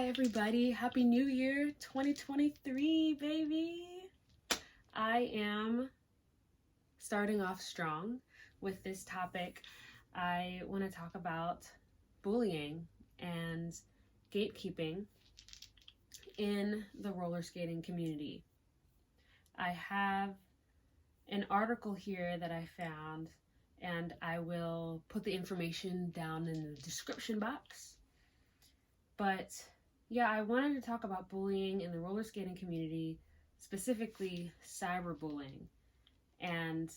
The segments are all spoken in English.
everybody. Happy New Year 2023, baby. I am starting off strong with this topic. I want to talk about bullying and gatekeeping in the roller skating community. I have an article here that I found, and I will put the information down in the description box. But yeah, I wanted to talk about bullying in the roller skating community, specifically cyberbullying. And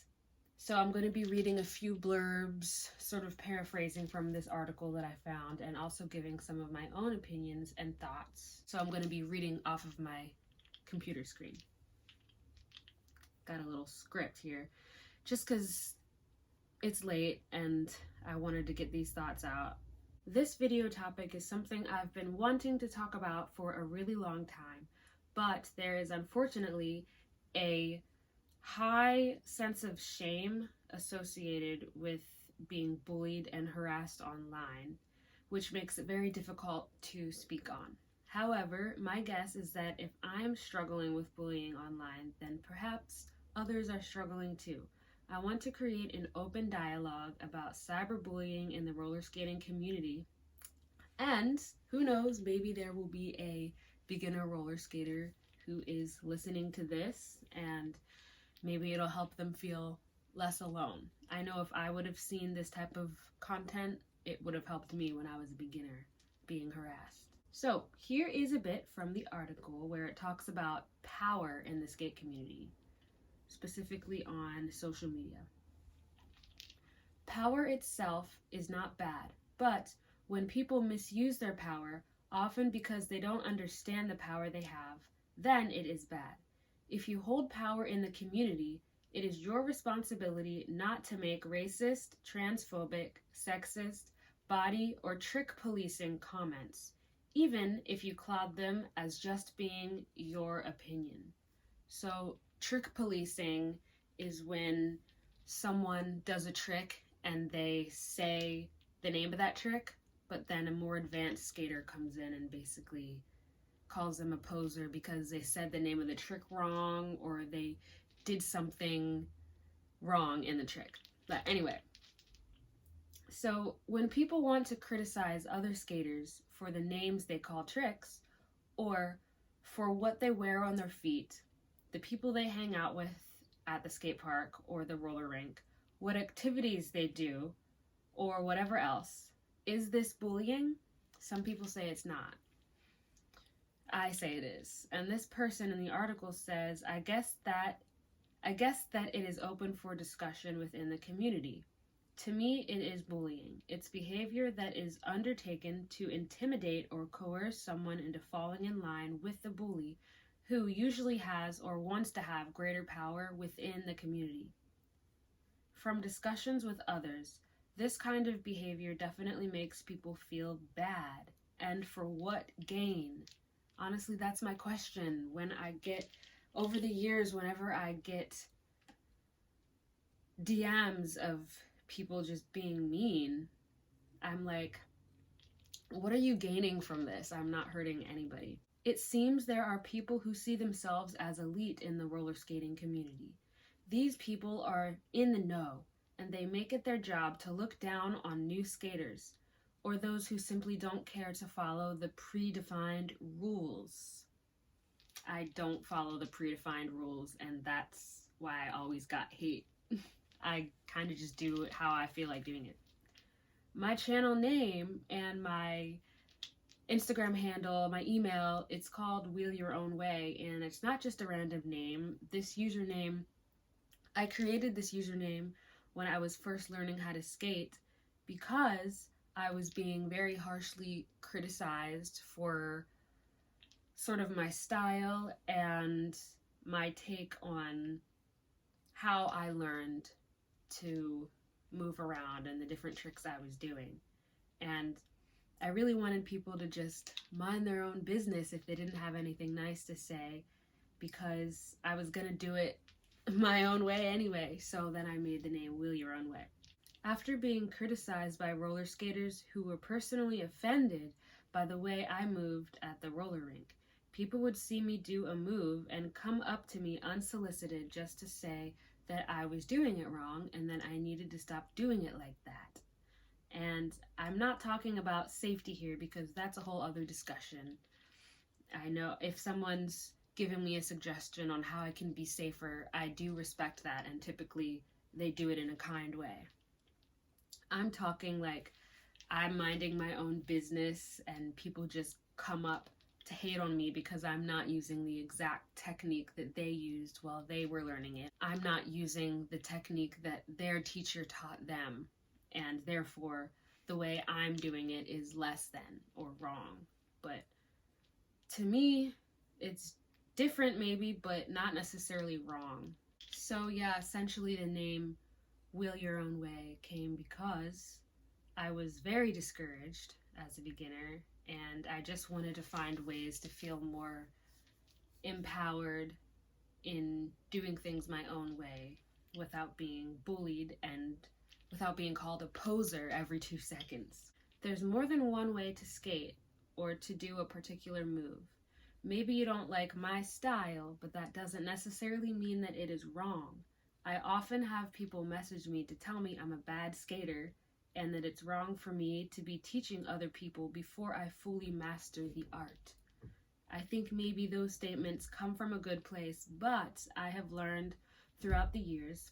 so I'm going to be reading a few blurbs, sort of paraphrasing from this article that I found, and also giving some of my own opinions and thoughts. So I'm going to be reading off of my computer screen. Got a little script here, just because it's late and I wanted to get these thoughts out. This video topic is something I've been wanting to talk about for a really long time, but there is unfortunately a high sense of shame associated with being bullied and harassed online, which makes it very difficult to speak on. However, my guess is that if I'm struggling with bullying online, then perhaps others are struggling too. I want to create an open dialogue about cyberbullying in the roller skating community, and who knows, maybe there will be a beginner roller skater who is listening to this, and maybe it'll help them feel less alone. I know if I would have seen this type of content, it would have helped me when I was a beginner being harassed. So here is a bit from the article where it talks about power in the skate community, specifically on social media. Power itself is not bad, but when people misuse their power, often because they don't understand the power they have, then it is bad. If you hold power in the community, it is your responsibility not to make racist, transphobic, sexist, body, or trick policing comments, even if you cloud them as just being your opinion. So trick policing is when someone does a trick and they say the name of that trick, but then a more advanced skater comes in and basically calls them a poser because they said the name of the trick wrong or they did something wrong in the trick. But anyway, so when people want to criticize other skaters for the names they call tricks or for what they wear on their feet, the people they hang out with at the skate park or the roller rink, what activities they do, or whatever else, is this bullying? Some people say it's not. I say it is. And this person in the article says, I guess that it is open for discussion within the community. To me, it is bullying. It's behavior that is undertaken to intimidate or coerce someone into falling in line with the bully, who usually has or wants to have greater power within the community. From discussions with others, this kind of behavior definitely makes people feel bad. And for what gain? Honestly, that's my question. Over the years, whenever I get DMs of people just being mean, I'm like, what are you gaining from this? I'm not hurting anybody. It seems there are people who see themselves as elite in the roller skating community. These people are in the know, and they make it their job to look down on new skaters, or those who simply don't care to follow the predefined rules. I don't follow the predefined rules, and that's why I always got hate. I kind of just do it how I feel like doing it. My channel name and my Instagram handle, my email, it's called Wheel Your Own Way, and it's not just a random name. This username, I created this username when I was first learning how to skate because I was being very harshly criticized for sort of my style and my take on how I learned to move around and the different tricks I was doing. And I really wanted people to just mind their own business if they didn't have anything nice to say, because I was gonna do it my own way anyway. So then I made the name Wheel Your Own Way. After being criticized by roller skaters who were personally offended by the way I moved at the roller rink. People would see me do a move and come up to me unsolicited just to say that I was doing it wrong and then I needed to stop doing it like that. And I'm not talking about safety here because that's a whole other discussion. I know if someone's giving me a suggestion on how I can be safer, I do respect that, and typically they do it in a kind way. I'm talking like I'm minding my own business and people just come up to hate on me because I'm not using the exact technique that they used while they were learning it. I'm not using the technique that their teacher taught them, and therefore the way I'm doing it is less than or wrong. But to me, it's different maybe, but not necessarily wrong. So yeah, essentially the name Wheel Your Own Way came because I was very discouraged as a beginner, and I just wanted to find ways to feel more empowered in doing things my own way without being bullied and without being called a poser every 2 seconds. There's more than one way to skate or to do a particular move. Maybe you don't like my style, but that doesn't necessarily mean that it is wrong. I often have people message me to tell me I'm a bad skater and that it's wrong for me to be teaching other people before I fully master the art. I think maybe those statements come from a good place, but I have learned throughout the years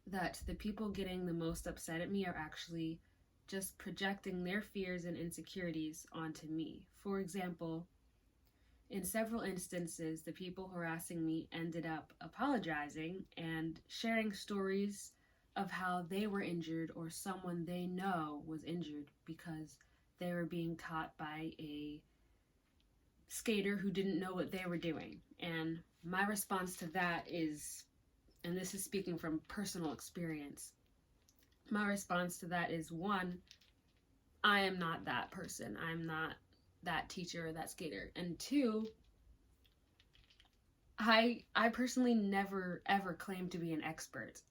that the people getting the most upset at me are actually just projecting their fears and insecurities onto me. For example, in several instances, the people harassing me ended up apologizing and sharing stories of how they were injured or someone they know was injured because they were being taught by a skater who didn't know what they were doing. And my response to that is, and this is speaking from personal experience, my response to that is, one, I am not that person. I'm not that teacher or that skater. And two, I personally never ever claim to be an expert.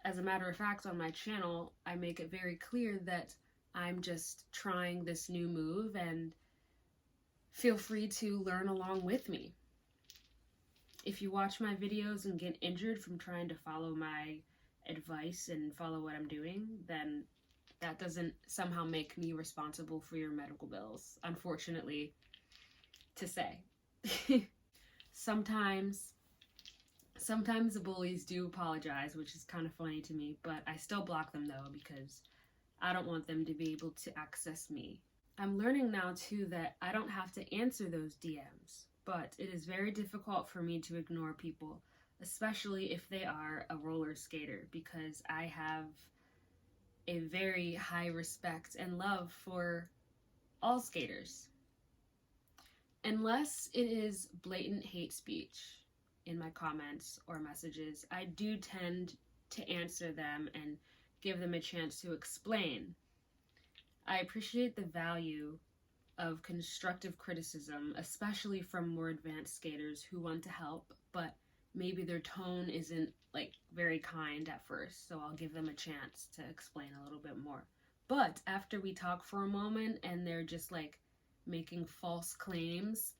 As a matter of fact, on my channel, I make it very clear that I'm just trying this new move and feel free to learn along with me. If you watch my videos and get injured from trying to follow my advice and follow what I'm doing, then that doesn't somehow make me responsible for your medical bills, unfortunately to say. Sometimes the bullies do apologize, which is kind of funny to me, but I still block them though because I don't want them to be able to access me. I'm learning now too that I don't have to answer those DMs, but it is very difficult for me to ignore people, especially if they are a roller skater, because I have a very high respect and love for all skaters. Unless it is blatant hate speech in my comments or messages, I do tend to answer them and give them a chance to explain. I appreciate the value of constructive criticism, especially from more advanced skaters who want to help, but maybe their tone isn't very kind at first, so I'll give them a chance to explain a little bit more. But after we talk for a moment and they're just making false claims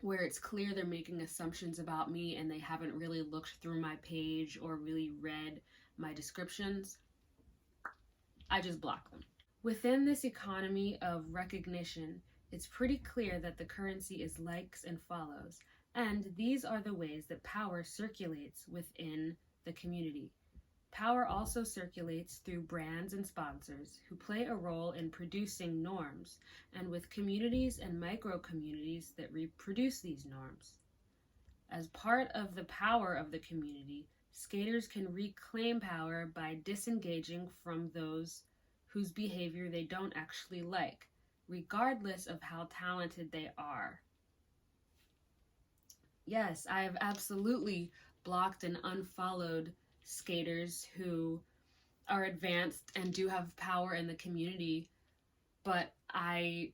where it's clear they're making assumptions about me and they haven't really looked through my page or really read my descriptions, I just block them. Within this economy of recognition, it's pretty clear that the currency is likes and follows, and these are the ways that power circulates within the community. Power also circulates through brands and sponsors who play a role in producing norms, and with communities and micro-communities that reproduce these norms. As part of the power of the community, skaters can reclaim power by disengaging from those whose behavior they don't actually like, regardless of how talented they are. Yes, I have absolutely blocked and unfollowed skaters who are advanced and do have power in the community, but I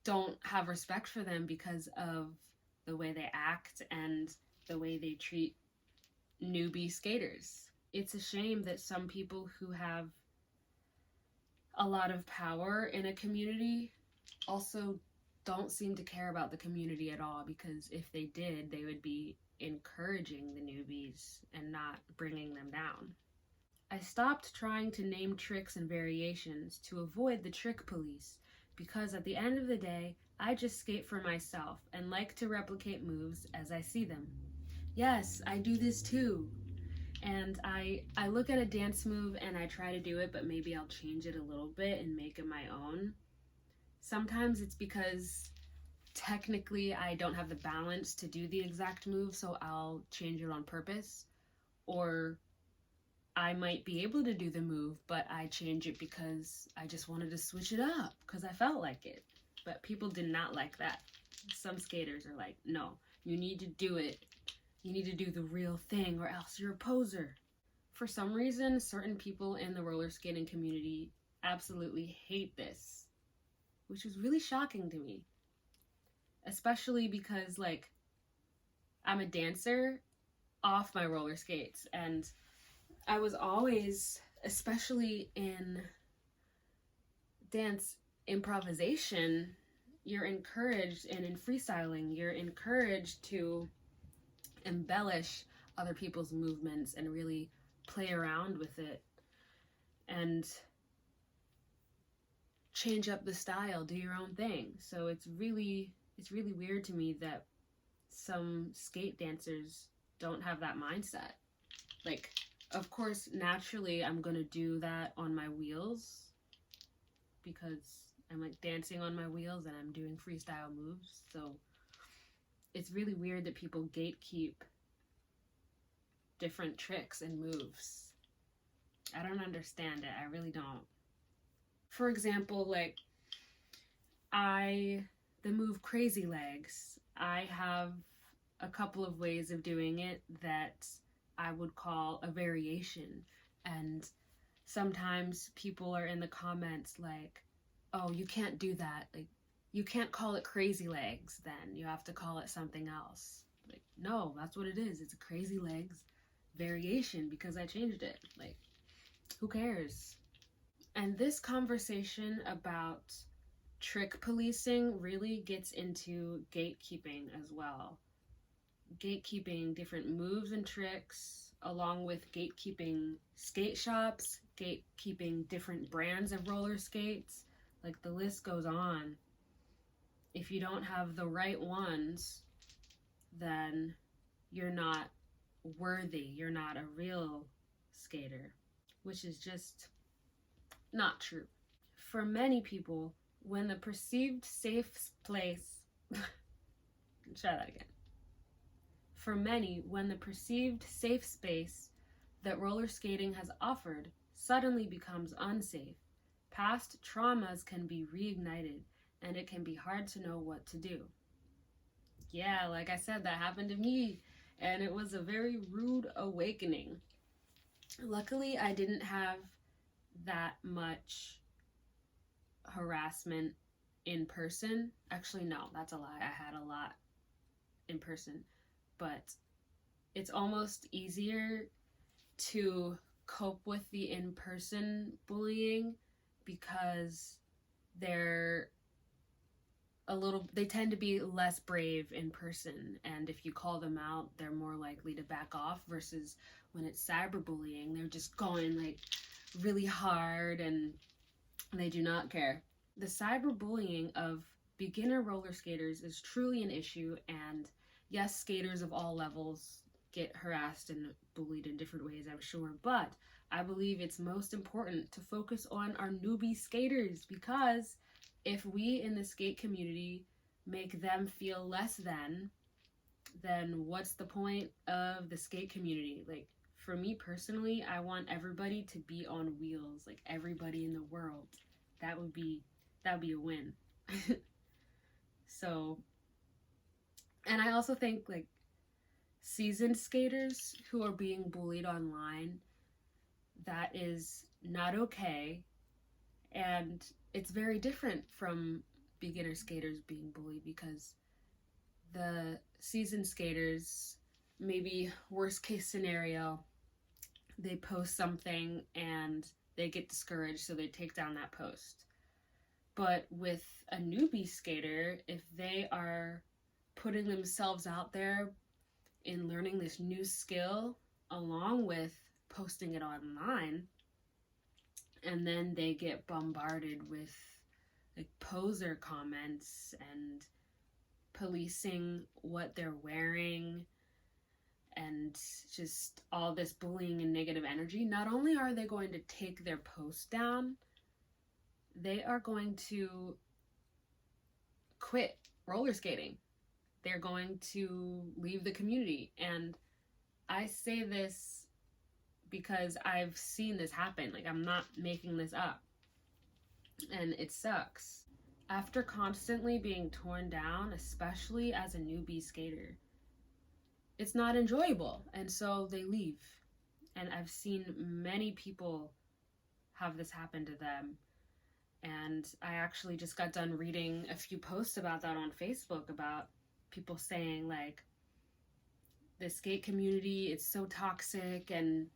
don't have respect for them because of the way they act and the way they treat newbie skaters. It's a shame that some people who have a lot of power in a community also don't seem to care about the community at all, because if they did, they would be encouraging the newbies and not bringing them down. I stopped trying to name tricks and variations to avoid the trick police, because at the end of the day, I just skate for myself and like to replicate moves as I see them. Yes, I do this too. And I look at a dance move and I try to do it, but maybe I'll change it a little bit and make it my own. Sometimes it's because technically I don't have the balance to do the exact move, so I'll change it on purpose. Or I might be able to do the move, but I change it because I just wanted to switch it up because I felt like it. But people did not like that. Some skaters are like, no, you need to do it. You need to do the real thing or else you're a poser. For some reason, certain people in the roller skating community absolutely hate this, which was really shocking to me. Especially because, like, I'm a dancer off my roller skates, and I was always, especially in dance improvisation, you're encouraged, and in freestyling, you're encouraged to embellish other people's movements and really play around with it and change up the style, do your own thing. So it's really weird to me that some skate dancers don't have that mindset. Like, of course, naturally I'm gonna do that on my wheels because I'm like dancing on my wheels and I'm doing freestyle moves. So it's really weird that people gatekeep different tricks and moves. I don't understand it. I really don't. For example, like, the move crazy legs, I have a couple of ways of doing it that I would call a variation. And sometimes people are in the comments like, oh, you can't do that. Like, you can't call it crazy legs then. You have to call it something else. Like, no, that's what it is. It's a crazy legs variation because I changed it. Like, who cares? And this conversation about trick policing really gets into gatekeeping as well. Gatekeeping different moves and tricks, along with gatekeeping skate shops, gatekeeping different brands of roller skates. Like, the list goes on. If you don't have the right ones, then you're not worthy. You're not a real skater, which is just not true. For many people, when the perceived safe place, try that again. For many, when the perceived safe space that roller skating has offered suddenly becomes unsafe, past traumas can be reignited, and it can be hard to know what to do. Yeah, like I said, that happened to me, and it was a very rude awakening. Luckily, I didn't have that much harassment in person. Actually, no, that's a lie. I had a lot in person, but it's almost easier to cope with the in-person bullying because they tend to be less brave in person, and if you call them out, they're more likely to back off, versus when it's cyberbullying, they're just going like really hard and they do not care. The cyberbullying of beginner roller skaters is truly an issue, and yes, skaters of all levels get harassed and bullied in different ways, I'm sure, but I believe it's most important to focus on our newbie skaters, because if we in the skate community make them feel less than, then what's the point of the skate community? Like, for me personally, I want everybody to be on wheels, like everybody in the world. That would be a win. So, and I also think, like, seasoned skaters who are being bullied online, that is not okay, and it's very different from beginner skaters being bullied, because the seasoned skaters, maybe worst case scenario, they post something and they get discouraged, so they take down that post. But with a newbie skater, if they are putting themselves out there in learning this new skill along with posting it online, and then they get bombarded with like poser comments and policing what they're wearing and just all this bullying and negative energy, not only are they going to take their post down, they are going to quit roller skating. They're going to leave the community. And I say this because I've seen this happen. Like, I'm not making this up. And it sucks. After constantly being torn down, especially as a newbie skater, it's not enjoyable. And so they leave. And I've seen many people have this happen to them. And I actually just got done reading a few posts about that on Facebook, about people saying like, the skate community, it's so toxic, and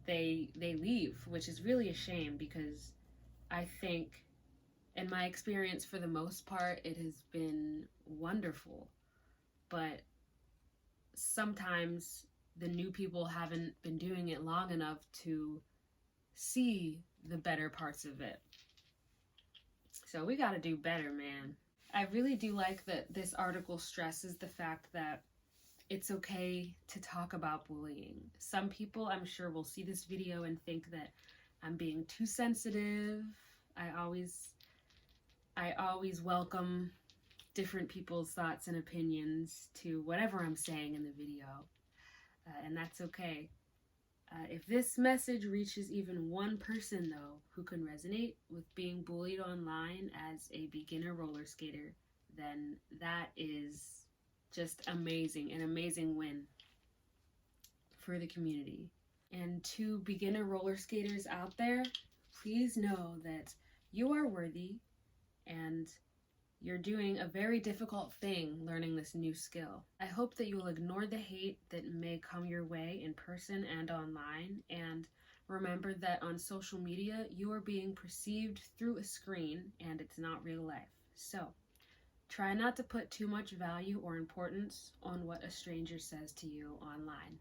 they leave, which is really a shame, because I think in my experience, for the most part, it has been wonderful. But sometimes the new people haven't been doing it long enough to see the better parts of it. So we got to do better, man. I really do like that this article stresses the fact that it's okay to talk about bullying. Some people, I'm sure, will see this video and think that I'm being too sensitive. I always welcome different people's thoughts and opinions to whatever I'm saying in the video, and that's okay. If this message reaches even one person, though, who can resonate with being bullied online as a beginner roller skater, then that is just amazing, an amazing win for the community. And to beginner roller skaters out there, please know that you are worthy, and you're doing a very difficult thing learning this new skill. I hope that you will ignore the hate that may come your way in person and online, and remember that on social media, you are being perceived through a screen and it's not real life. So, try not to put too much value or importance on what a stranger says to you online.